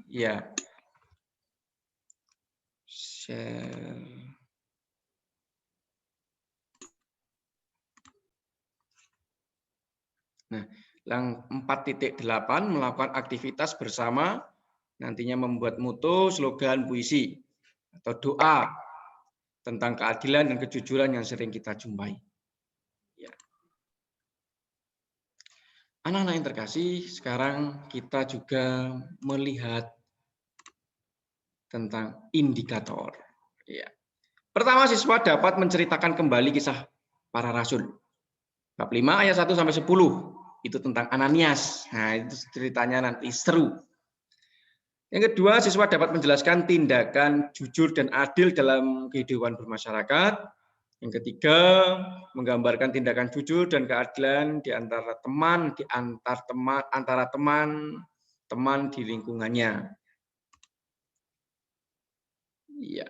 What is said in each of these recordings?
Ya. Share. Nah, yang 4.8 melakukan aktivitas bersama, nantinya membuat moto, slogan, puisi, atau doa tentang keadilan dan kejujuran yang sering kita jumpai. Ya. Anak-anak yang terkasih, sekarang kita juga melihat tentang indikator. Ya. Pertama, siswa dapat menceritakan kembali kisah para rasul. Bab 5 ayat 1 sampai 10 itu tentang Ananias. Nah, itu ceritanya nanti seru. Yang kedua, siswa dapat menjelaskan tindakan jujur dan adil dalam kehidupan bermasyarakat. Yang ketiga, menggambarkan tindakan jujur dan keadilan di antara teman di lingkungannya. Iya.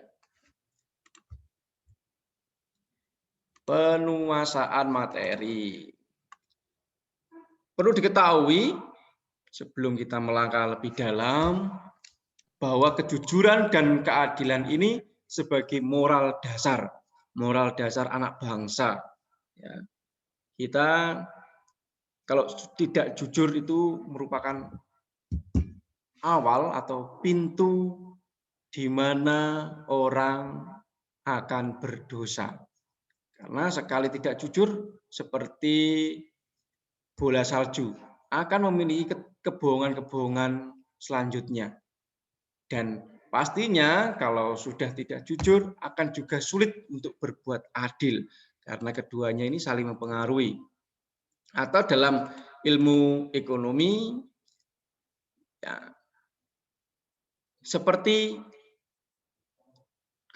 Penuasaan materi. Perlu diketahui sebelum kita melangkah lebih dalam bahwa kejujuran dan keadilan ini sebagai moral dasar anak bangsa. Ya. Kita kalau tidak jujur itu merupakan awal atau pintu di mana orang akan berdosa. Karena sekali tidak jujur seperti bola salju akan memiliki kebohongan-kebohongan selanjutnya. Dan pastinya kalau sudah tidak jujur akan juga sulit untuk berbuat adil karena keduanya ini saling mempengaruhi. Atau dalam ilmu ekonomi ya, seperti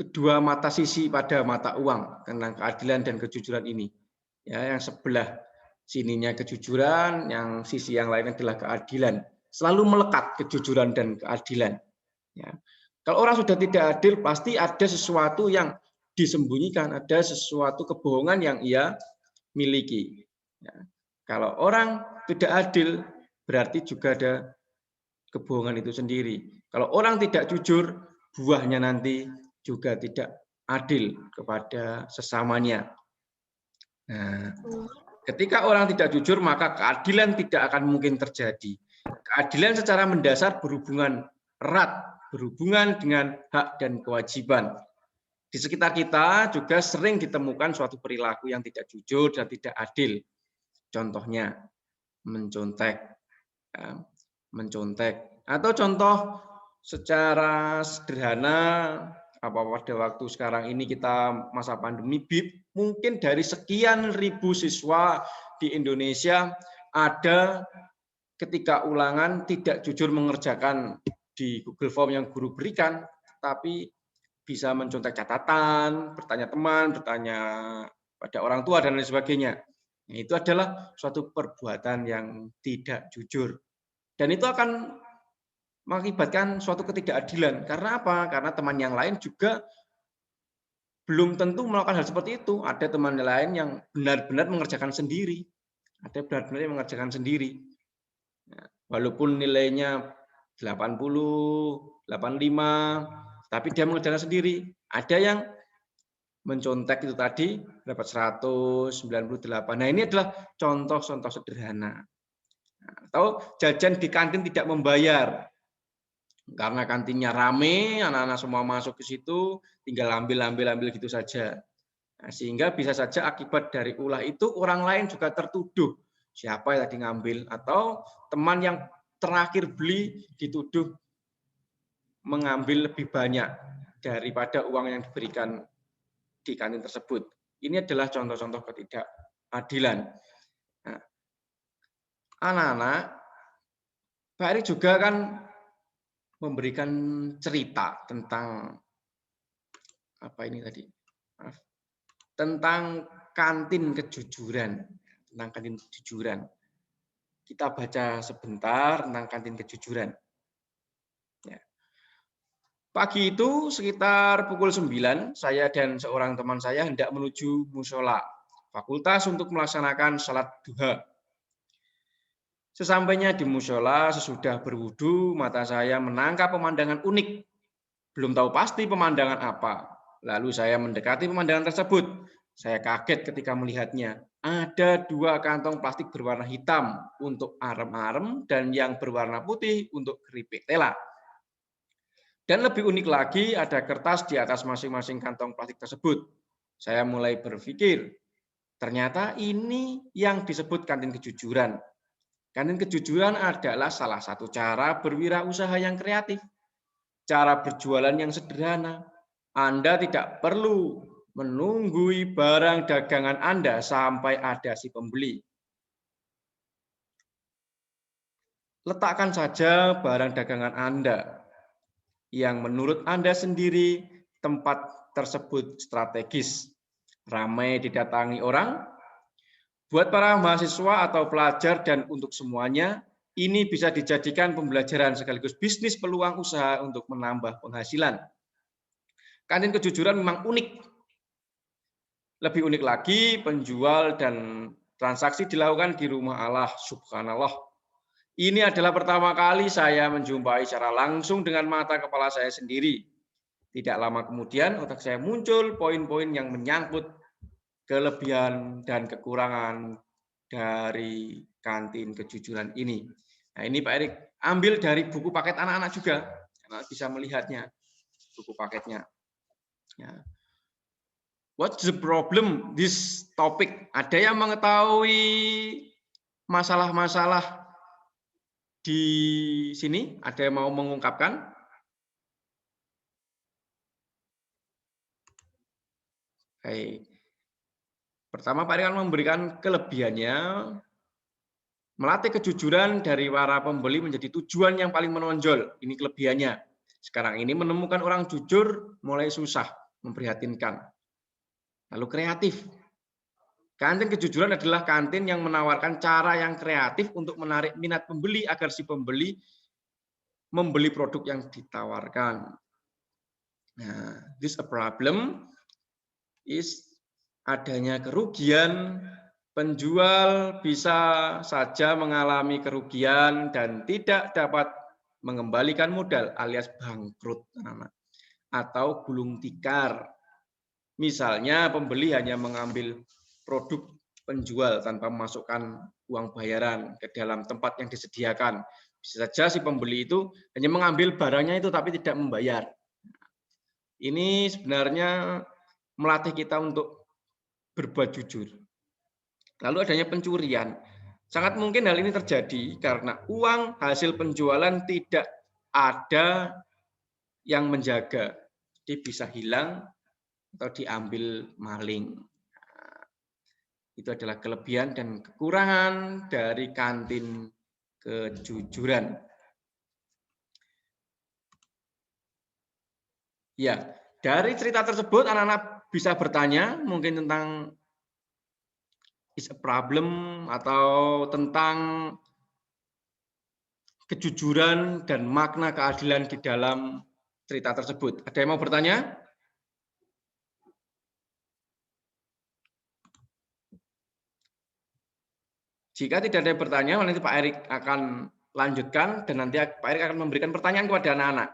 kedua mata sisi pada mata uang tentang keadilan dan kejujuran ini. Ya, yang sebelah sininya kejujuran, yang sisi yang lain adalah keadilan. Selalu melekat kejujuran dan keadilan. Ya. Kalau orang sudah tidak adil, pasti ada sesuatu yang disembunyikan, ada sesuatu kebohongan yang ia miliki. Ya. Kalau orang tidak adil, berarti juga ada kebohongan itu sendiri. Kalau orang tidak jujur, buahnya nanti juga tidak adil kepada sesamanya. Nah, ketika orang tidak jujur, maka keadilan tidak akan mungkin terjadi. Keadilan secara mendasar berhubungan erat, berhubungan dengan hak dan kewajiban. Di sekitar kita juga sering ditemukan suatu perilaku yang tidak jujur dan tidak adil. Contohnya, mencontek. Atau contoh secara sederhana, pada waktu sekarang ini kita masa pandemi, mungkin dari sekian ribu siswa di Indonesia ada ketika ulangan tidak jujur mengerjakan di Google Form yang guru berikan, tapi bisa mencontek catatan, bertanya teman, bertanya pada orang tua, dan lain sebagainya. Nah, itu adalah suatu perbuatan yang tidak jujur. Dan itu akan mengakibatkan suatu ketidakadilan. Karena apa? Karena teman yang lain juga belum tentu melakukan hal seperti itu. Ada teman lain yang benar-benar mengerjakan sendiri. Ada benar-benar yang mengerjakan sendiri. Walaupun nilainya 80, 85, tapi dia mengerjakan sendiri. Ada yang mencontek itu tadi dapat 198. Nah, ini adalah contoh-contoh sederhana. Atau jajan di kantin tidak membayar. Karena kantinnya rame, anak-anak semua masuk ke situ, tinggal ambil gitu saja. Nah, sehingga bisa saja akibat dari ulah itu orang lain juga tertuduh. Siapa yang tadi ngambil? Atau teman yang terakhir beli dituduh mengambil lebih banyak daripada uang yang diberikan di kantin tersebut. Ini adalah contoh-contoh ketidakadilan. Nah, anak-anak, Pak Eri juga kan memberikan cerita tentang apa ini tadi? Maaf. Tentang kantin kejujuran, Kita baca sebentar tentang kantin kejujuran. Ya. Pagi itu sekitar pukul 9, saya dan seorang teman saya hendak menuju musola fakultas untuk melaksanakan salat duha. Sesampainya di musola, sesudah berwudu, mata saya menangkap pemandangan unik. Belum tahu pasti pemandangan apa. Lalu saya mendekati pemandangan tersebut. Saya kaget ketika melihatnya. Ada 2 kantong plastik berwarna hitam untuk arem-arem dan yang berwarna putih untuk keripik tela. Dan lebih unik lagi, ada kertas di atas masing-masing kantong plastik tersebut. Saya mulai berpikir, ternyata ini yang disebut kantin kejujuran. Kantin kejujuran adalah salah satu cara berwirausaha yang kreatif. Cara berjualan yang sederhana. Anda tidak perlu menunggui barang dagangan Anda sampai ada si pembeli. Letakkan saja barang dagangan Anda yang menurut Anda sendiri tempat tersebut strategis, ramai didatangi orang. Buat para mahasiswa atau pelajar dan untuk semuanya, ini bisa dijadikan pembelajaran sekaligus bisnis peluang usaha untuk menambah penghasilan. Kantin kejujuran memang unik. Lebih unik lagi, penjual dan transaksi dilakukan di rumah Allah, subhanallah. Ini adalah pertama kali saya menjumpai secara langsung dengan mata kepala saya sendiri. Tidak lama kemudian, otak saya muncul poin-poin yang menyangkut kelebihan dan kekurangan dari kantin kejujuran ini. Nah, ini Pak Erik ambil dari buku paket anak-anak juga, anak bisa melihatnya buku paketnya. Ya. What's the problem this topic? Ada yang mengetahui masalah-masalah di sini? Ada yang mau mengungkapkan? Baik. Pertama, Pak Erik akan memberikan kelebihannya. Melatih kejujuran dari para pembeli menjadi tujuan yang paling menonjol. Ini kelebihannya. Sekarang ini menemukan orang jujur mulai susah, memprihatinkan. Lalu kreatif. Kantin kejujuran adalah kantin yang menawarkan cara yang kreatif untuk menarik minat pembeli agar si pembeli membeli produk yang ditawarkan. Nah, this a problem is adanya kerugian. Penjual bisa saja mengalami kerugian dan tidak dapat mengembalikan modal alias bangkrut atau gulung tikar. Misalnya pembeli hanya mengambil produk penjual tanpa memasukkan uang bayaran ke dalam tempat yang disediakan. Bisa saja si pembeli itu hanya mengambil barangnya itu tapi tidak membayar. Ini sebenarnya melatih kita untuk berbuat jujur. Lalu adanya pencurian. Sangat mungkin hal ini terjadi karena uang hasil penjualan tidak ada yang menjaga. Jadi bisa hilang atau diambil maling. Nah, itu adalah kelebihan dan kekurangan dari kantin kejujuran. Ya, dari cerita tersebut anak-anak bisa bertanya mungkin tentang is a problem atau tentang kejujuran dan makna keadilan di dalam cerita tersebut. Ada yang mau bertanya? Jika tidak ada yang bertanya, nanti Pak Erik akan lanjutkan dan nanti Pak Erik akan memberikan pertanyaan kepada anak-anak.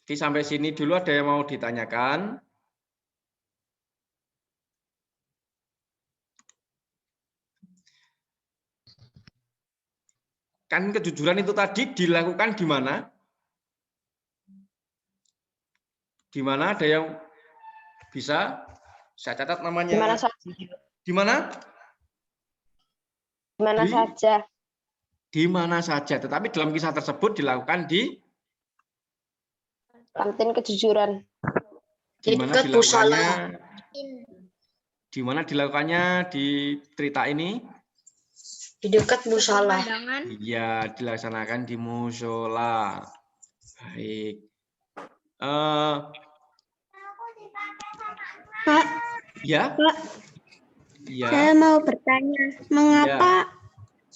Jadi sampai sini dulu ada yang mau ditanyakan? Kan kejujuran itu tadi dilakukan di mana? Di mana ada yang bisa? Saya catat namanya. Di mana saja? Di mana? Di mana saja? Di mana saja. Tetapi dalam kisah tersebut dilakukan di kantin kejujuran. Di mana dilakukannya? Di mana dilakukannya di cerita ini? Di dekat musola. Iya, dilaksanakan di musola. Baik. Pak, Ya. Pak, Ya. saya mau bertanya, mengapa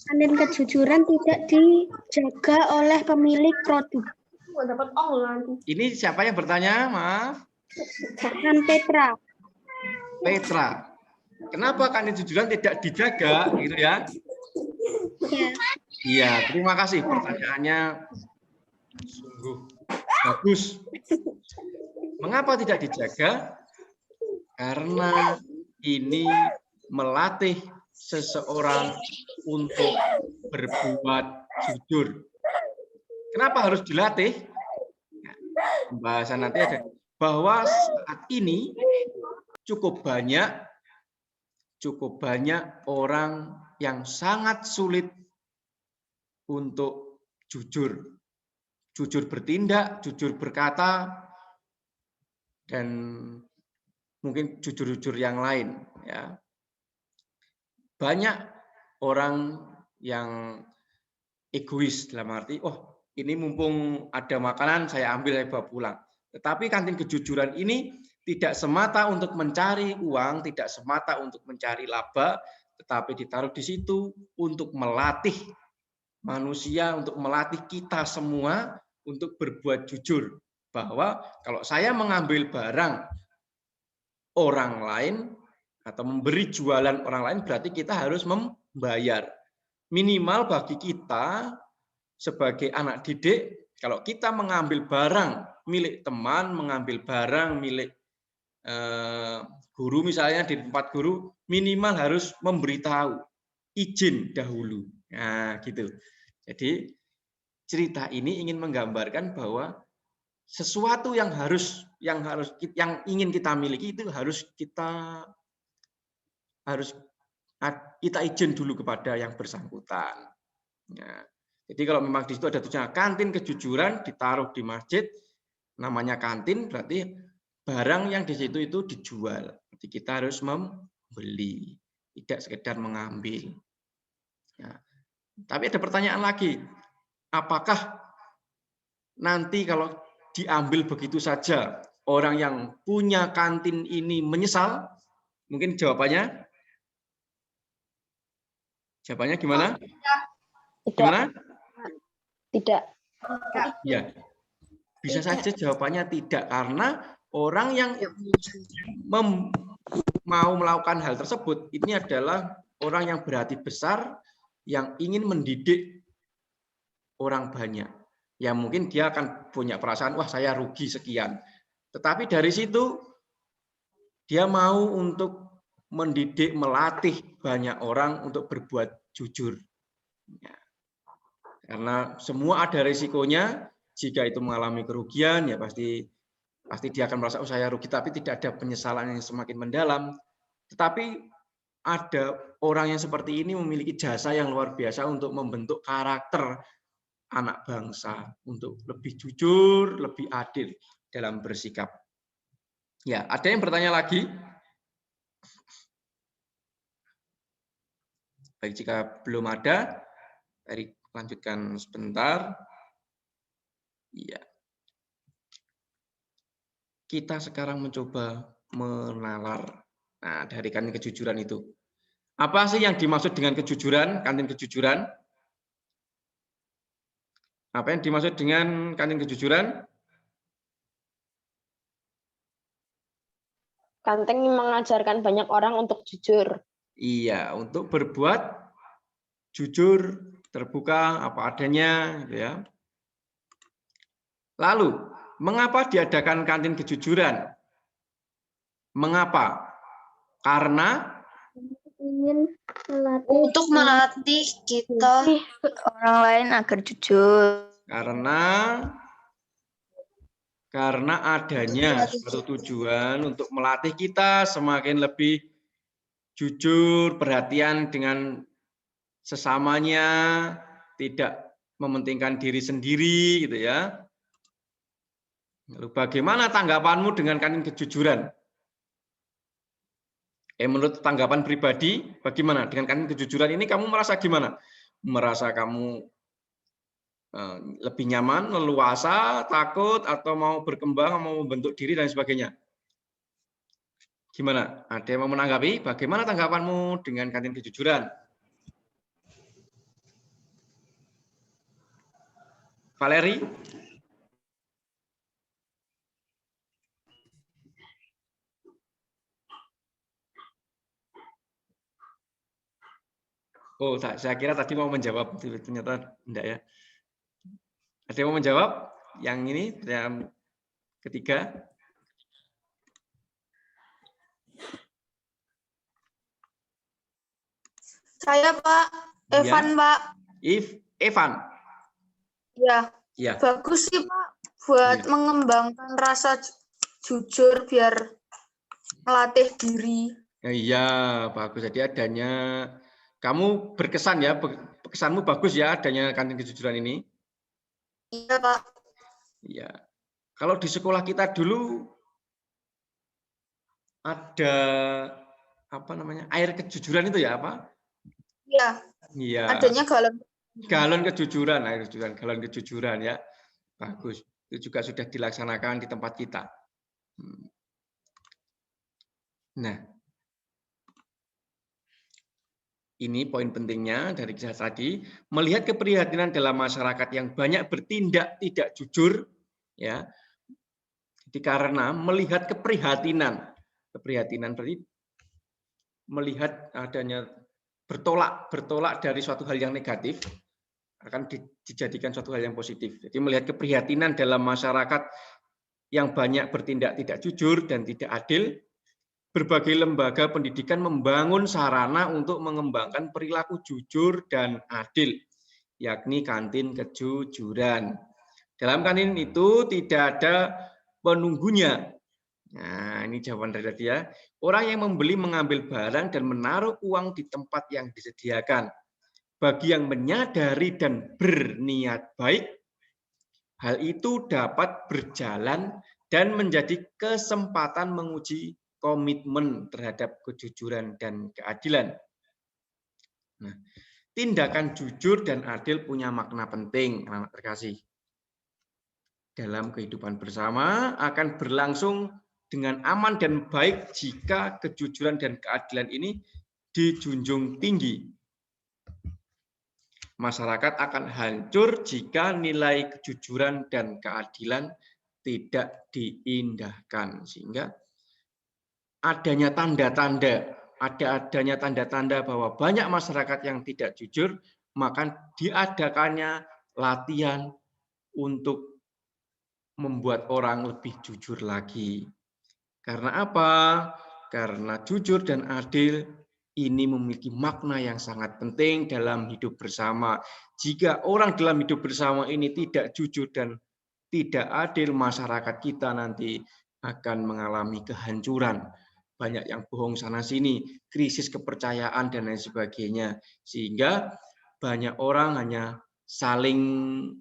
kantin kejujuran tidak dijaga oleh pemilik produk? Ini siapa yang bertanya? Maaf. Kan Petra. Petra. Kenapa kantin kejujuran tidak dijaga, gitu ya? Ya. Iya, terima kasih. Pertanyaannya sungguh bagus. Mengapa tidak dijaga? Karena ini melatih seseorang untuk berbuat jujur. Kenapa harus dilatih? Nah, pembahasan nanti ada bahwa saat ini cukup banyak orang yang sangat sulit untuk jujur. Jujur bertindak, jujur berkata, dan mungkin jujur-jujur yang lain. Ya. Banyak orang yang egois dalam arti, oh ini mumpung ada makanan saya ambil, saya bawa pulang. Tetapi kantin kejujuran ini tidak semata untuk mencari uang, tidak semata untuk mencari laba, tetapi ditaruh di situ untuk melatih manusia, untuk melatih kita semua untuk berbuat jujur. Bahwa kalau saya mengambil barang orang lain atau memberi jualan orang lain, berarti kita harus membayar. Minimal bagi kita sebagai anak didik, kalau kita mengambil barang milik teman, mengambil barang milik guru misalnya di tempat guru, minimal harus memberitahu izin dahulu. Nah, gitu. Jadi cerita ini ingin menggambarkan bahwa sesuatu yang ingin kita miliki itu harus kita izin dulu kepada yang bersangkutan. Ya. Jadi kalau memang di situ ada tulisan kantin kejujuran ditaruh di masjid, namanya kantin berarti barang yang di situ itu dijual. Jadi kita harus membeli, tidak sekedar mengambil. Ya. Tapi ada pertanyaan lagi, apakah nanti kalau diambil begitu saja orang yang punya kantin ini menyesal? Mungkin jawabannya gimana? Gimana? Tidak. Ya, bisa saja jawabannya tidak, karena orang yang mau melakukan hal tersebut ini adalah orang yang berhati besar, yang ingin mendidik orang banyak. Ya mungkin dia akan punya perasaan, wah saya rugi sekian. Tetapi dari situ dia mau untuk mendidik, melatih banyak orang untuk berbuat jujur. Ya. Karena semua ada risikonya, jika itu mengalami kerugian, ya pasti dia akan merasa, oh saya rugi, tapi tidak ada penyesalan yang semakin mendalam. Tetapi ada orang yang seperti ini memiliki jasa yang luar biasa untuk membentuk karakter anak bangsa, untuk lebih jujur, lebih adil dalam bersikap. Ya, ada yang bertanya lagi? Baik, jika belum ada, mari lanjutkan sebentar. Iya. Kita sekarang mencoba menalar. Nah, dari kantin kejujuran itu. Apa sih yang dimaksud dengan kejujuran, kantin kejujuran? Apa yang dimaksud dengan kantin kejujuran? Kantin mengajarkan banyak orang untuk jujur. Iya, untuk berbuat jujur, terbuka, apa adanya, gitu ya. Lalu, mengapa diadakan kantin kejujuran? Mengapa? Karena Ingin melatih Untuk melatih kita orang lain agar jujur. karena adanya suatu tujuan untuk melatih kita semakin lebih jujur, perhatian dengan sesamanya, tidak mementingkan diri sendiri, gitu ya. Lalu bagaimana tanggapanmu dengan kantin kejujuran? Menurut tanggapan pribadi, bagaimana dengan kantin kejujuran ini? Kamu merasa gimana? Merasa kamu lebih nyaman, leluasa, takut, atau mau berkembang, mau membentuk diri dan sebagainya? Gimana? Ada yang mau menanggapi? Bagaimana tanggapanmu dengan kantin kejujuran? Valeri? Oh, saya kira tadi mau menjawab, ternyata enggak ya. Ada yang mau menjawab? Yang ini, yang ketiga. Saya Pak, Evan Pak. Evan. Ya, Ya. bagus sih Pak buat Ya. mengembangkan rasa jujur biar melatih diri. Iya, bagus. Jadi adanya, kamu berkesan ya, kesanmu bagus ya adanya kantin kejujuran ini. Iya Pak. Iya. Kalau di sekolah kita dulu ada apa namanya, air kejujuran itu ya apa? Iya. Iya. Adanya galon. Galon kejujuran, air kejujuran, galon kejujuran ya. Bagus. Itu juga sudah dilaksanakan di tempat kita. Nah, ini poin pentingnya dari kisah tadi, melihat keprihatinan dalam masyarakat yang banyak bertindak tidak jujur, ya. Jadi karena melihat keprihatinan berarti melihat adanya bertolak dari suatu hal yang negatif akan dijadikan suatu hal yang positif. Jadi melihat keprihatinan dalam masyarakat yang banyak bertindak tidak jujur dan tidak adil, berbagai lembaga pendidikan membangun sarana untuk mengembangkan perilaku jujur dan adil, yakni kantin kejujuran. Dalam kantin itu tidak ada penunggunya. Nah, ini jawaban dari tadi ya. Orang yang membeli mengambil barang dan menaruh uang di tempat yang disediakan. Bagi yang menyadari dan berniat baik, hal itu dapat berjalan dan menjadi kesempatan menguji komitmen terhadap kejujuran dan keadilan. Nah, tindakan jujur dan adil punya makna penting, anak terkasih. Dalam kehidupan bersama akan berlangsung dengan aman dan baik jika kejujuran dan keadilan ini dijunjung tinggi. Masyarakat akan hancur jika nilai kejujuran dan keadilan tidak diindahkan, sehingga adanya tanda-tanda bahwa banyak masyarakat yang tidak jujur, maka diadakannya latihan untuk membuat orang lebih jujur lagi. Karena apa? Karena jujur dan adil ini memiliki makna yang sangat penting dalam hidup bersama. Jika orang dalam hidup bersama ini tidak jujur dan tidak adil, masyarakat kita nanti akan mengalami kehancuran. Banyak yang bohong sana-sini, krisis kepercayaan, dan lain sebagainya. Sehingga banyak orang hanya saling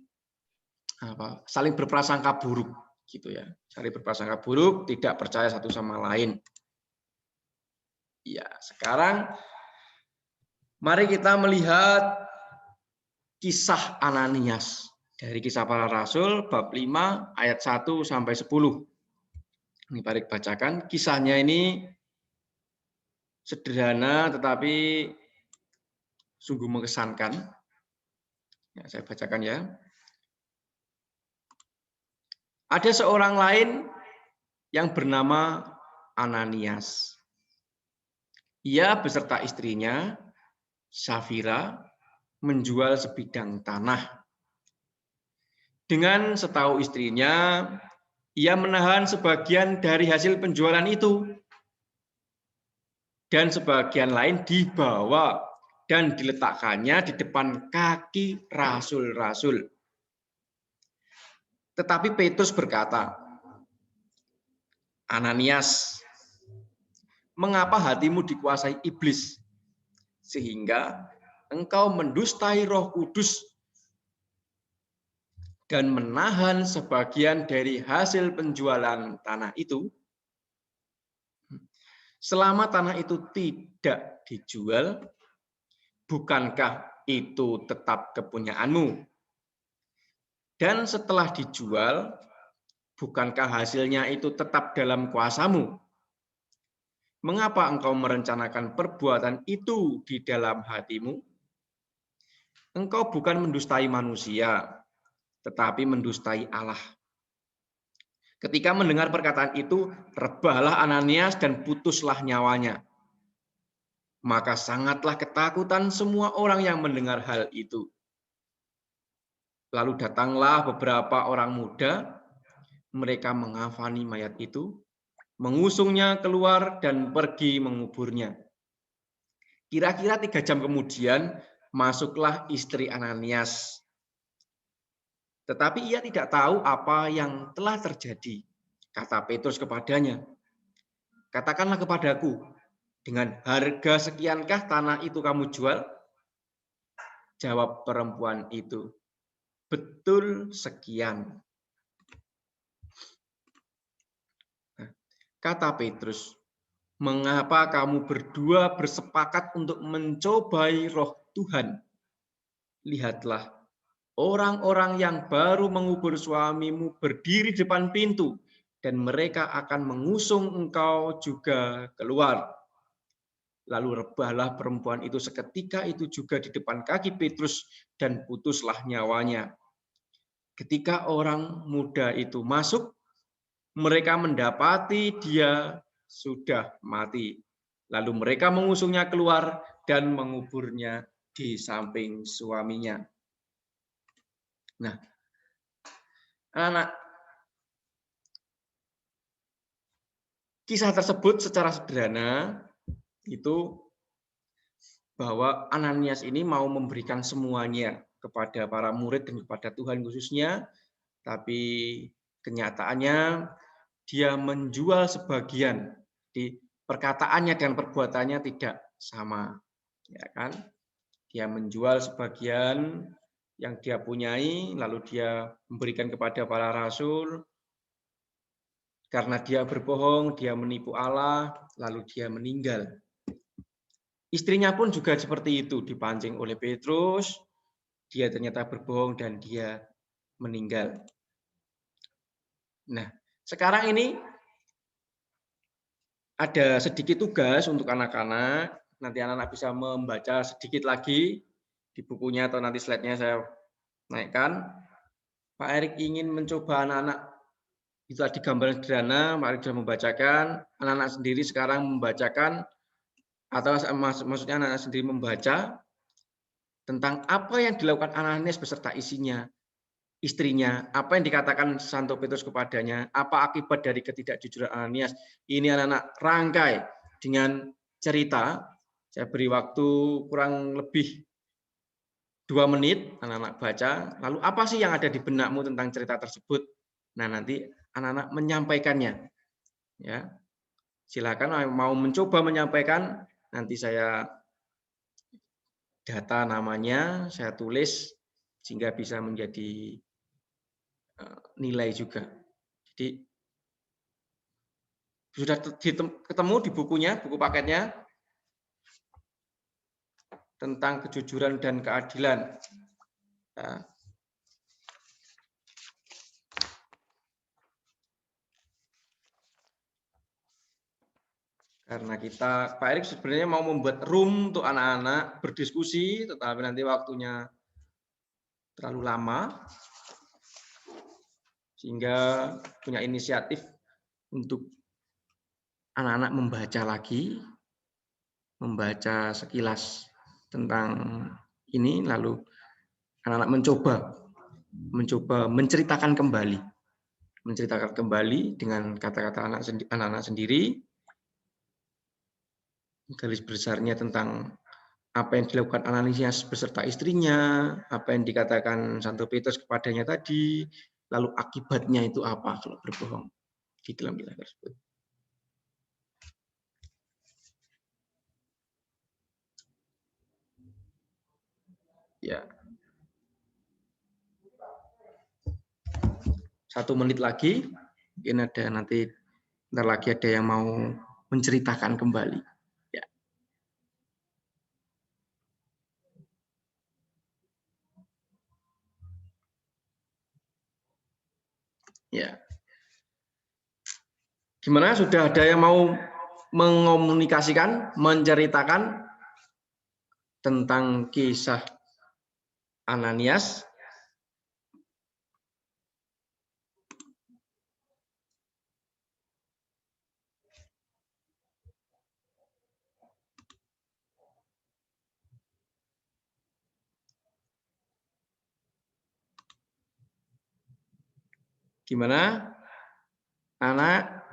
berprasangka buruk. Gitu ya, saling berprasangka buruk, tidak percaya satu sama lain. Ya, sekarang mari kita melihat kisah Ananias dari Kisah Para Rasul bab 5 ayat 1 sampai 10. Ini mari bacakan. Kisahnya ini sederhana tetapi sungguh mengesankan. Ya, saya bacakan ya. Ada seorang lain yang bernama Ananias. Ia beserta istrinya, Safira, menjual sebidang tanah. Dengan setahu istrinya, ia menahan sebagian dari hasil penjualan itu, dan sebagian lain dibawa dan diletakkannya di depan kaki rasul-rasul. Tetapi Petrus berkata, Ananias, mengapa hatimu dikuasai iblis, sehingga engkau mendustai Roh Kudus dan menahan sebagian dari hasil penjualan tanah itu? Selama tanah itu tidak dijual, bukankah itu tetap kepunyaanmu? Dan setelah dijual, bukankah hasilnya itu tetap dalam kuasamu? Mengapa engkau merencanakan perbuatan itu di dalam hatimu? Engkau bukan mendustai manusia, tetapi mendustai Allah. Ketika mendengar perkataan itu, rebahlah Ananias dan putuslah nyawanya. Maka sangatlah ketakutan semua orang yang mendengar hal itu. Lalu datanglah beberapa orang muda, mereka mengafani mayat itu, mengusungnya keluar dan pergi menguburnya. Kira-kira 3 jam kemudian masuklah istri Ananias. Tetapi ia tidak tahu apa yang telah terjadi. Kata Petrus kepadanya, "Katakanlah kepadaku, dengan harga sekiankah tanah itu kamu jual?" Jawab perempuan itu, "Betul sekian." Kata Petrus, "Mengapa kamu berdua bersepakat untuk mencobai roh Tuhan? Lihatlah, orang-orang yang baru mengubur suamimu berdiri di depan pintu, dan mereka akan mengusung engkau juga keluar." Lalu rebahlah perempuan itu seketika itu juga di depan kaki Petrus, dan putuslah nyawanya. Ketika orang muda itu masuk, mereka mendapati dia sudah mati. Lalu mereka mengusungnya keluar dan menguburnya di samping suaminya. Nah, anak-anak, kisah tersebut secara sederhana itu bahwa Ananias ini mau memberikan semuanya kepada para murid dan kepada Tuhan khususnya, tapi kenyataannya dia menjual sebagian. Di perkataannya dan perbuatannya tidak sama, ya kan? Dia menjual sebagian yang dia punyai, lalu dia memberikan kepada para rasul. Karena dia berbohong, dia menipu Allah, lalu dia meninggal. Istrinya pun juga seperti itu, dipancing oleh Petrus, dia ternyata berbohong dan dia meninggal. Nah, sekarang ini ada sedikit tugas untuk anak-anak. Nanti anak-anak bisa membaca sedikit lagi di bukunya atau nanti slide-nya saya naikkan. Pak Erik ingin mencoba anak-anak, itu tadi gambaran sederhana, Pak Erik sudah membacakan, anak-anak sendiri sekarang membacakan, atau maksudnya anak-anak sendiri membaca tentang apa yang dilakukan Ananias beserta istrinya, apa yang dikatakan Santo Petrus kepadanya, apa akibat dari ketidakjujuran Ananias. Ini anak-anak rangkai dengan cerita. Saya beri waktu kurang lebih 2 menit, anak-anak baca. Lalu apa sih yang ada di benakmu tentang cerita tersebut? Nah, nanti anak-anak menyampaikannya. Ya, silakan mau mencoba menyampaikan. Nanti saya data namanya, saya tulis sehingga bisa menjadi nilai juga. Jadi sudah ketemu di bukunya, buku paketnya tentang kejujuran dan keadilan. Nah, karena kita, Pak Erik sebenarnya mau membuat room untuk anak-anak berdiskusi, tetapi nanti waktunya terlalu lama, sehingga punya inisiatif untuk anak-anak membaca lagi, membaca sekilas tentang ini, lalu anak-anak mencoba menceritakan kembali dengan kata-kata anak-anak sendiri, garis besarnya tentang apa yang dilakukan Ananias beserta istrinya, apa yang dikatakan Santo Petrus kepadanya tadi, lalu akibatnya itu apa kalau berbohong di dalam kisah tersebut. Ya. 1 menit lagi, mungkin ada nanti bentar lagi ada yang mau menceritakan kembali. Ya. Ya. Gimana, sudah ada yang mau mengomunikasikan, menceritakan tentang kisah Ananias? Gimana? Anak?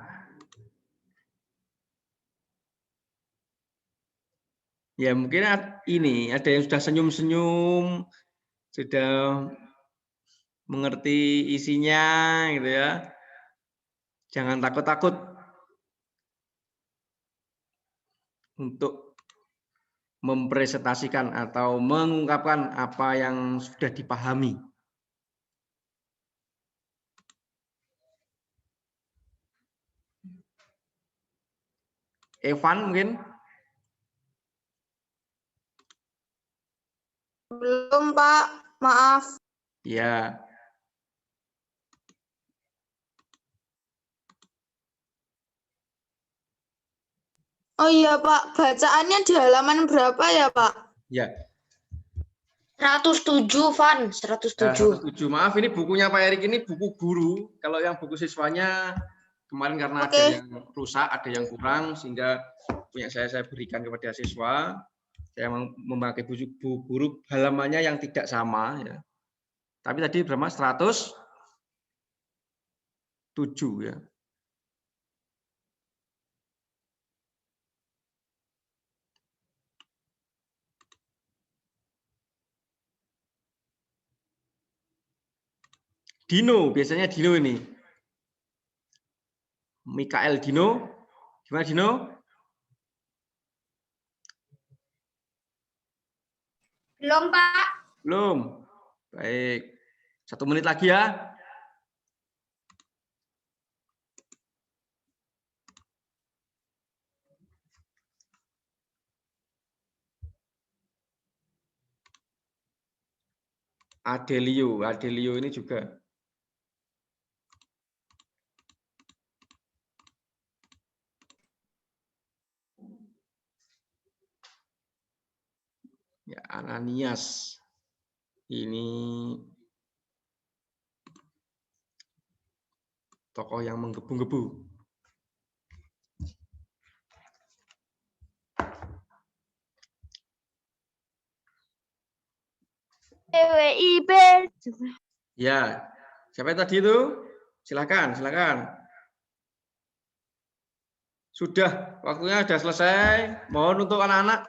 Ya mungkin ini ada yang sudah senyum-senyum, sudah mengerti isinya gitu ya. Jangan takut-takut untuk mempresentasikan atau mengungkapkan apa yang sudah dipahami. Evan mungkin? Belum, Pak. Maaf. Ya. Oh iya, Pak. Bacaannya di halaman berapa ya, Pak? Ya. 107, Van. 107. 107. Maaf, ini bukunya Pak Erik ini buku guru. Kalau yang buku siswanya kemarin karena ada yang rusak, ada yang kurang, sehingga punya saya berikan kepada siswa. Saya memakai buku guru halamannya yang tidak sama. Ya. Tapi tadi berapa? 107 ya. Dino, biasanya Dino ini. Mikael Dino. Gimana Dino? Belum, Pak. Belum. Baik. 1 menit lagi ya. Adelio ini juga. Ya, Ananias. Ini tokoh yang menggebu-gebu. PWIB. Ya, siapa tadi itu? Silakan, silakan. Sudah, waktunya sudah selesai. Mohon untuk anak-anak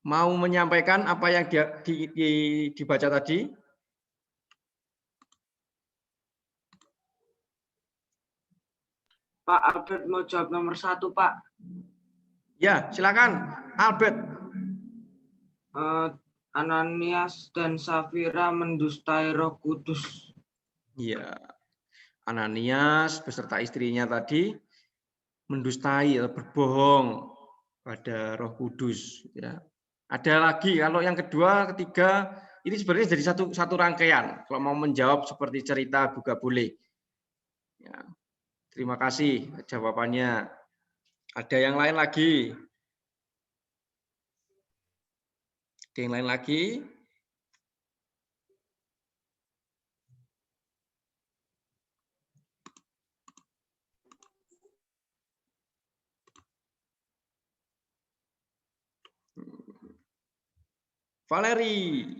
mau menyampaikan apa yang dibaca tadi. Pak Albert mau jawab nomor 1, Pak. Ya, silakan, Albert. Ananias dan Safira mendustai Roh Kudus. Ya, Ananias beserta istrinya tadi mendustai atau berbohong pada Roh Kudus. Ya. Ada lagi, kalau yang kedua, ketiga, ini sebenarnya jadi satu rangkaian. Kalau mau menjawab seperti cerita juga boleh. Ya. Terima kasih jawabannya. Ada yang lain lagi? Ada yang lain lagi? Valeri.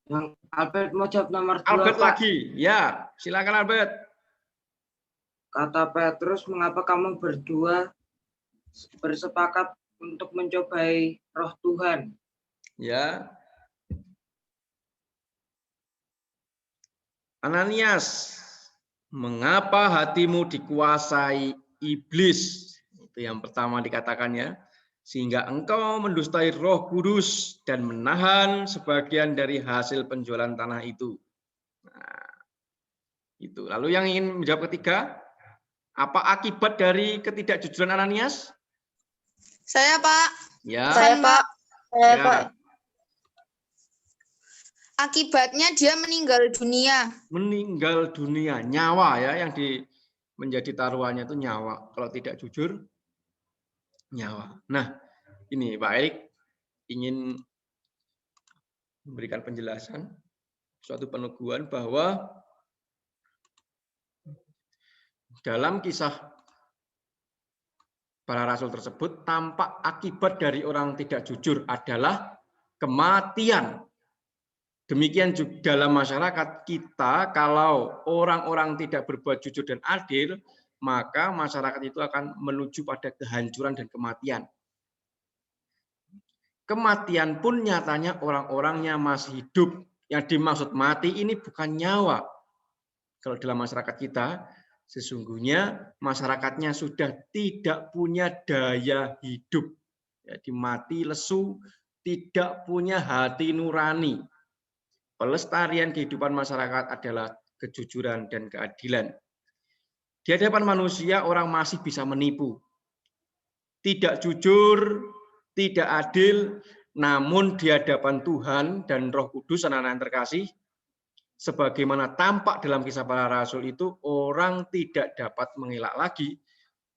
Yang Albert mau jawab nomor 2, Albert Pak. lagi. Ya, silakan Albert. Kata Petrus, mengapa kamu berdua bersepakat untuk mencobai Roh Tuhan? Ya. Ananias, mengapa hatimu dikuasai iblis? Itu yang pertama dikatakannya. Sehingga engkau mendustai Roh Kudus dan menahan sebagian dari hasil penjualan tanah itu. Nah, itu. Lalu yang ingin menjawab ketiga, apa akibat dari ketidakjujuran Ananias? Saya, Pak. Ya. Saya, Pak. Saya, Ya. Pak. Akibatnya dia meninggal dunia. Meninggal dunia, nyawa ya yang menjadi taruhannya itu nyawa. Kalau tidak jujur, nyawa. Nah, ini baik ingin memberikan penjelasan, suatu peneguhan bahwa dalam kisah para rasul tersebut tampak akibat dari orang tidak jujur adalah kematian Demikian juga dalam masyarakat kita, kalau orang-orang tidak berbuat jujur dan adil, maka masyarakat itu akan menuju pada kehancuran dan kematian. Kematian pun nyatanya orang-orangnya masih hidup. Yang dimaksud mati ini bukan nyawa. Kalau dalam masyarakat kita, sesungguhnya masyarakatnya sudah tidak punya daya hidup. Jadi mati lesu, tidak punya hati nurani. Pelestarian kehidupan masyarakat adalah kejujuran dan keadilan. Di hadapan manusia orang masih bisa menipu. Tidak jujur, tidak adil, namun di hadapan Tuhan dan Roh Kudus anak-anak yang terkasih, sebagaimana tampak dalam Kisah Para Rasul itu, orang tidak dapat mengelak lagi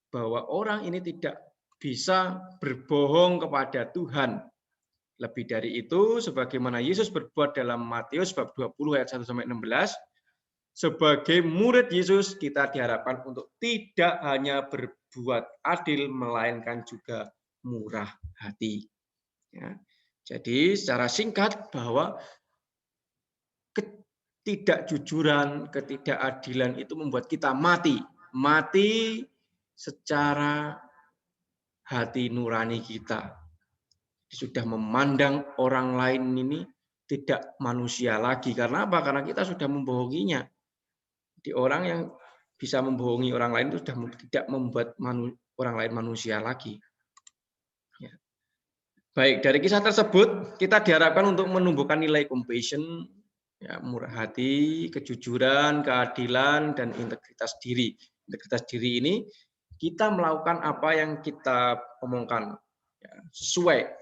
bahwa orang ini tidak bisa berbohong kepada Tuhan. Lebih dari itu, sebagaimana Yesus berbuat dalam Matius bab 20 ayat 1-16, sebagai murid Yesus kita diharapkan untuk tidak hanya berbuat adil, melainkan juga murah hati. Ya. Jadi secara singkat bahwa ketidakjujuran, ketidakadilan itu membuat kita mati. Mati secara hati nurani kita. Sudah memandang orang lain ini tidak manusia lagi. Karena apa? Karena kita sudah membohonginya. Di orang yang bisa membohongi orang lain itu sudah tidak membuat orang lain manusia lagi. Ya. Baik, dari kisah tersebut kita diharapkan untuk menumbuhkan nilai compassion, ya, murah hati, kejujuran, keadilan, dan integritas diri. Integritas diri ini kita melakukan apa yang kita omongkan, ya, sesuai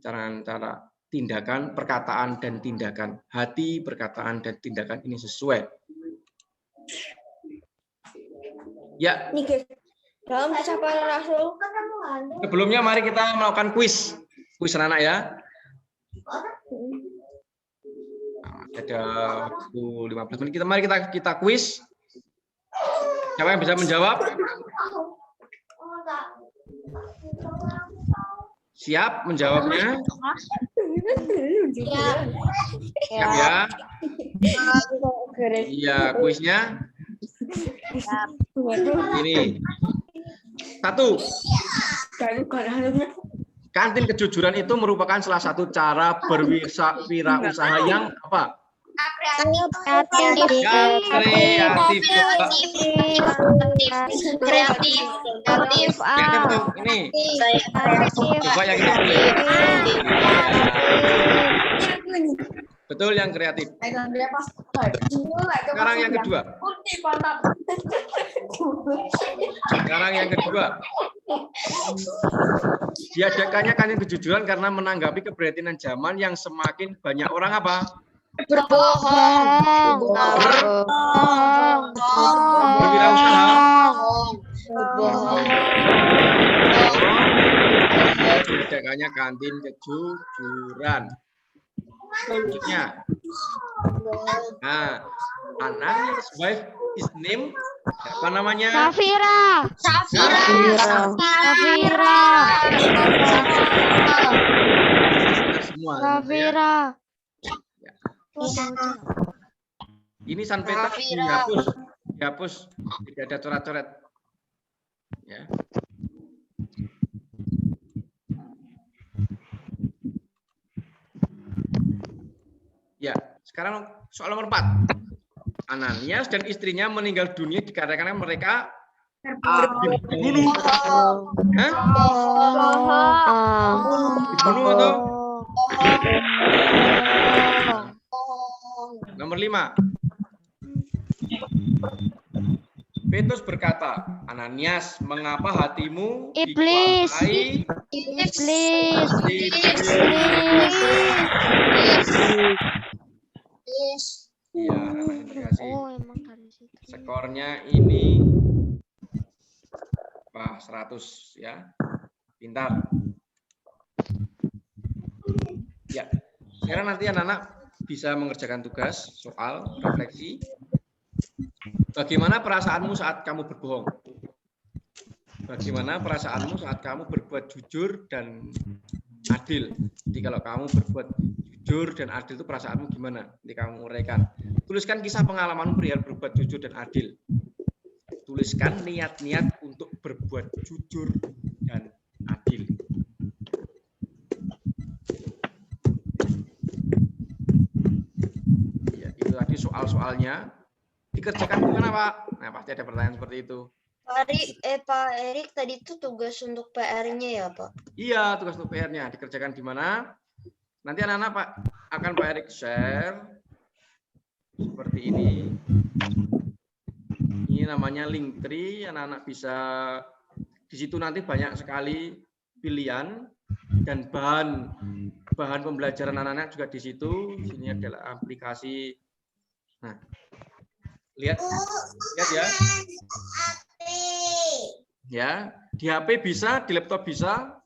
cara tindakan, perkataan, dan tindakan. Hati, perkataan, dan tindakan ini sesuai. Ya. Dalam Kisah Para Rasul. Sebelumnya mari kita melakukan kuis. Kuis anak-anak ya. Ada waktu 15 menit. Mari kita kuis. Siapa yang bisa menjawab? Siap menjawabnya? Siap ya? Iya, kuisnya. Ini. 1. Kantin kejujuran itu merupakan salah satu cara berwirausaha yang apa? Kreatif. Ini. Coba yang ini. Betul, yang kreatif. Sekarang yang kedua. Diadakannya kantin kejujuran karena menanggapi keprihatinan zaman yang semakin banyak orang apa? Berbohong. Berwirausaha. Diadakannya kantin kejujuran. Selanjutnya, nah, Ananias' wife is name, apa namanya? Safira. Semua. Safira. Ya. Ini sanpeter dihapus, tidak ada coret-coret. Ya. Ya, sekarang soal nomor 4. Ananias dan istrinya meninggal dunia dikarenakan mereka dibunuh. Hah? Dibunuh atau? Nomor 5. Petrus berkata, Ananias, mengapa hatimu Iblis. dikuasai? Iya, terima kasih. Emang dari situ. Skornya ini 100 ya. Pintar. Ya. Sekarang nanti anak-anak bisa mengerjakan tugas soal refleksi. Bagaimana perasaanmu saat kamu berbohong? Bagaimana perasaanmu saat kamu berbuat jujur dan adil? Jadi kalau kamu berbuat jujur dan adil itu perasaanmu gimana? Nanti kamu uraikan. Tuliskan kisah pengalamanmu perihal berbuat jujur dan adil. Tuliskan niat-niat untuk berbuat jujur dan adil. Ya, itu tadi soal-soalnya. Dikerjakan gimana, Pak? Nah, pasti ada pertanyaan seperti itu. Pak Erik tadi itu tugas untuk PR-nya ya, Pak? Iya, tugas untuk PR-nya dikerjakan di mana? Nanti anak-anak Pak akan Pak Erik share seperti ini. Ini namanya Linktree. Anak-anak bisa di situ nanti banyak sekali pilihan dan bahan pembelajaran anak-anak juga di situ. Sini adalah aplikasi. Nah, lihat ya. Ya, di HP bisa, di laptop bisa.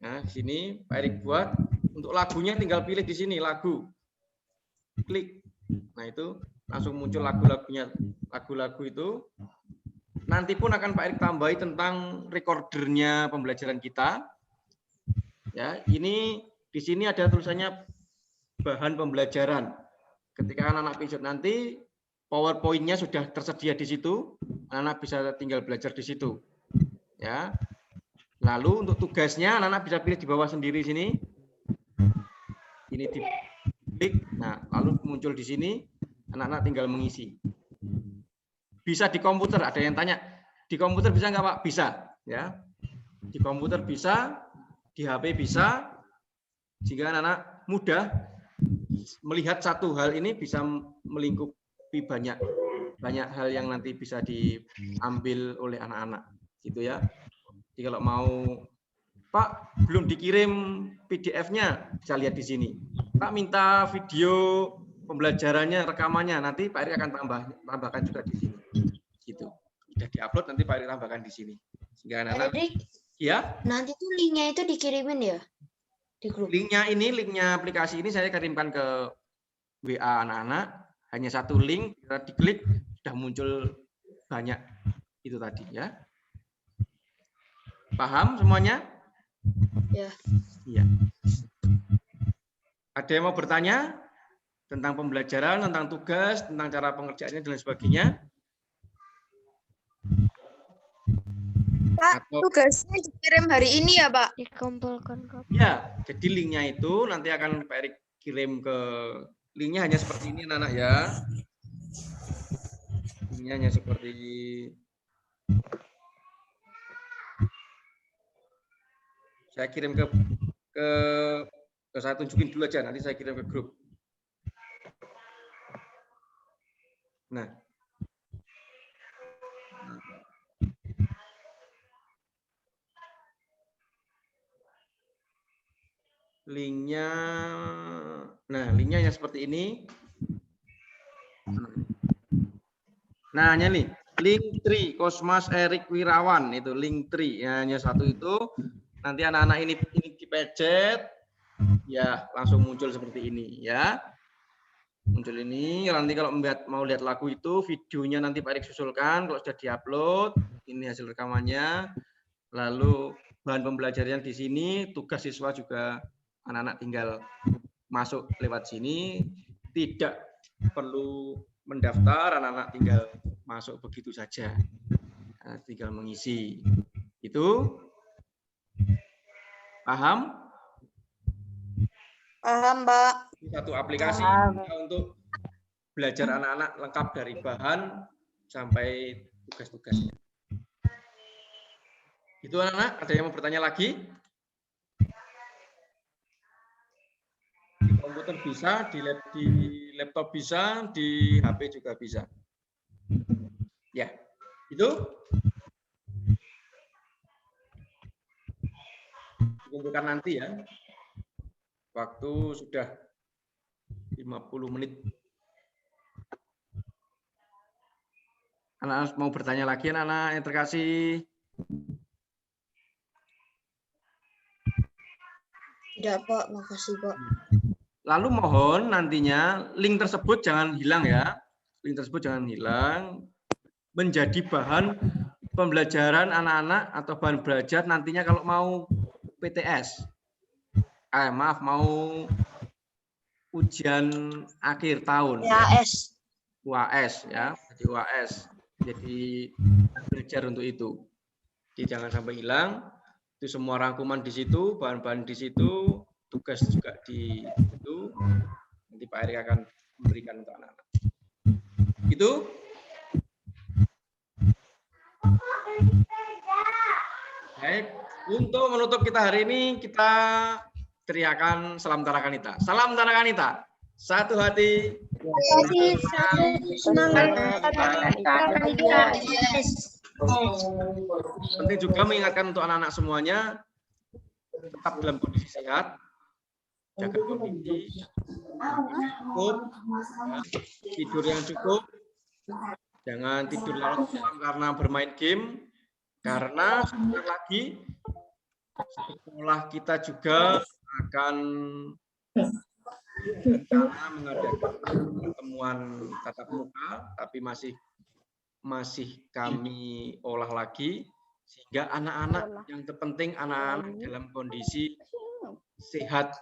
Nah, di sini Pak Erik buat. Untuk lagunya tinggal pilih di sini lagu. Klik. Nah, itu langsung muncul lagu-lagunya. Lagu-lagu itu nanti pun akan Pak Erik tambahi tentang recordernya pembelajaran kita. Ya, ini di sini ada tulisannya bahan pembelajaran. Ketika anak-anak pinjam nanti PowerPoint-nya sudah tersedia di situ, anak-anak bisa tinggal belajar di situ. Ya. Lalu untuk tugasnya anak-anak bisa pilih di bawah sendiri sini. Ini diklik. Nah, lalu muncul di sini, anak-anak tinggal mengisi. Bisa di komputer, ada yang tanya, di komputer bisa nggak Pak? Bisa, ya. Di komputer bisa, di HP bisa, sehingga anak-anak mudah melihat satu hal ini bisa melingkupi banyak hal yang nanti bisa diambil oleh anak-anak, gitu ya. Jadi kalau mau Pak belum dikirim PDF-nya, bisa lihat di sini. Pak minta video pembelajarannya, rekamannya, nanti Pak Erik akan tambahkan juga di sini. Gitu. Sudah diupload, nanti Pak Erik tambahkan di sini. Sehingga anak-anak. Ya. Nanti tuh linknya itu dikirimin ya di grup. Linknya aplikasi ini saya kirimkan ke WA anak-anak. Hanya satu link, diklik sudah muncul banyak itu tadi ya. Paham semuanya? Ya. Iya. Ada yang mau bertanya tentang pembelajaran, tentang tugas, tentang cara pengerjaannya dan sebagainya? Pak, tugasnya dikirim hari ini ya, Pak? Dikumpulkan ke Ya, jadi linknya itu nanti akan Pak Erik kirim ke linknya hanya seperti ini anak-anak ya. Linknya hanya seperti saya kirim ke saya tunjukin dulu aja, nanti saya kirim ke grup. Nah. Linknya hanya seperti ini. Nah, hanya nih, Linktree, Kosmas Erik Wirawan, itu Linktree, ya, hanya satu itu. Nanti anak-anak ini dipencet, ya langsung muncul seperti ini, ya. Muncul ini, nanti kalau mau lihat lagu itu, videonya nanti Pak Erik susulkan, kalau sudah diupload, ini hasil rekamannya. Lalu bahan pembelajarannya di sini, tugas siswa juga anak-anak tinggal masuk lewat sini, tidak perlu mendaftar, anak-anak tinggal masuk begitu saja, tinggal mengisi. Itu paham? Paham, Pak. Satu aplikasi untuk belajar anak-anak lengkap dari bahan sampai tugas-tugasnya. Itu anak-anak, ada yang mau bertanya lagi? Di komputer bisa, di laptop bisa, di HP juga bisa. Ya, itu. Kumpulkan nanti ya. Waktu sudah 50 menit. Anak-anak mau bertanya lagi, anak-anak yang terkasih? Tidak, Pak. Makasih, Pak. Lalu mohon nantinya link tersebut jangan hilang ya. Link tersebut jangan hilang. Menjadi bahan pembelajaran anak-anak atau bahan belajar nantinya kalau mau PTS. Mau ujian akhir tahun. PAS. UAS ya, jadi UAS. Jadi belajar untuk itu. Jadi jangan sampai hilang. Itu semua rangkuman di situ, bahan-bahan di situ, tugas juga di situ. Nanti Pak Erik akan memberikan untuk anak-anak. Itu. Baik, untuk menutup kita hari ini kita teriakan salam Tarakanita. Salam Tarakanita. Satu hati. Semangat. Penting juga mengingatkan untuk anak-anak semuanya tetap dalam kondisi sehat, jaga kondisi cukup, tidur yang cukup, jangan tidur larut malam karena bermain game, karena sebentar lagi sekolah kita juga akan rencana mengadakan pertemuan tatap muka, tapi masih kami olah lagi sehingga anak-anak yang terpenting anak-anak dalam kondisi sehat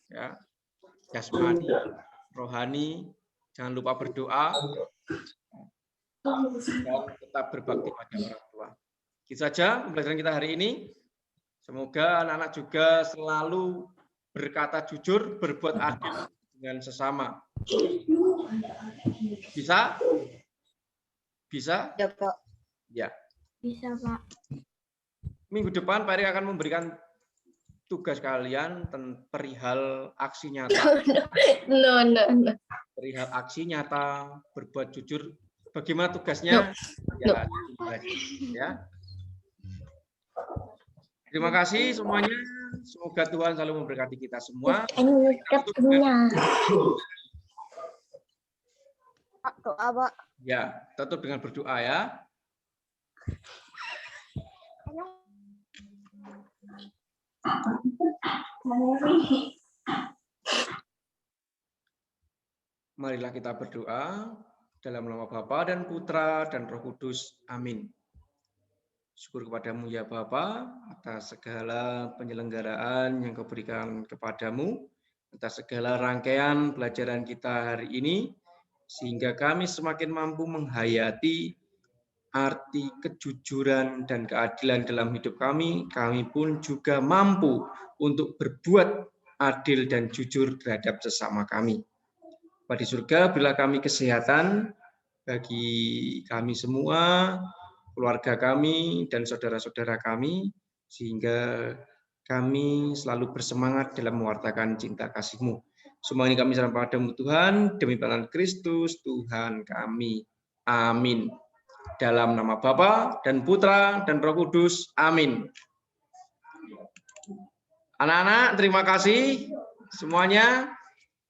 ya, jasmani, rohani, jangan lupa berdoa dan tetap berbakti pada orang tua. Itu saja pembelajaran kita hari ini. Semoga anak-anak juga selalu berkata jujur, berbuat adil dengan sesama. Bisa? Bisa? Ya, Pak. Ya. Bisa, Pak. Minggu depan Pak Erik akan memberikan tugas kalian perihal aksi nyata. No. Perihal aksi nyata, berbuat jujur. Bagaimana tugasnya? Ya, ya. Terima kasih semuanya. Semoga Tuhan selalu memberkati kita semua. Doa, Pak. Ya, tutup dengan berdoa ya. Marilah kita berdoa dalam nama Bapa dan Putra dan Roh Kudus. Amin. Syukur kepadamu ya Bapa atas segala penyelenggaraan yang Kau berikan kepadamu, atas segala rangkaian pelajaran kita hari ini, sehingga kami semakin mampu menghayati arti kejujuran dan keadilan dalam hidup kami. Kami pun juga mampu untuk berbuat adil dan jujur terhadap sesama kami. Bapa di surga, berilah kami kesehatan bagi kami semua, keluarga kami, dan saudara-saudara kami, sehingga kami selalu bersemangat dalam mewartakan cinta kasih-Mu. Semua ini kami serahkan padamu Tuhan, demi panggilan Kristus Tuhan kami. Amin. Dalam nama Bapa dan Putra dan Roh Kudus. Amin. Anak-anak, terima kasih semuanya.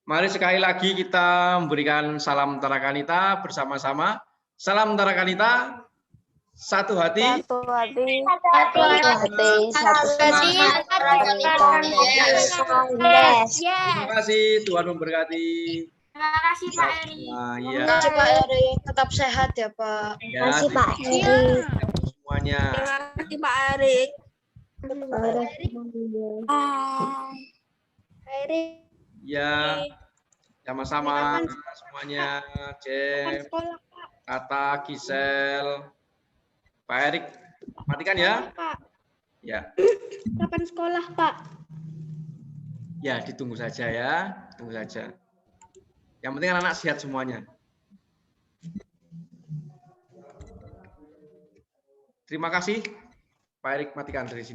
Mari sekali lagi kita memberikan salam Tarakanita bersama-sama. Salam Tarakanita. Satu hati. Satu hati. Terima kasih. Tuhan memberkati. Terima kasih Pak Eri. Ya. Terima kasih Pak Eri. Tetap sehat ya Pak. Ya, Terima kasih, Pak Eri. semuanya. Terima kasih Pak Erik. Eri. Ya, sama-sama semuanya. Jem, Tata, Gisel, Pak Erik, matikan ya. Pak, Ya, kapan sekolah, Pak? ya ditunggu saja ya, tunggu saja. Yang penting anak-anak sehat semuanya. Terima kasih, Pak Erik, matikan dari sini.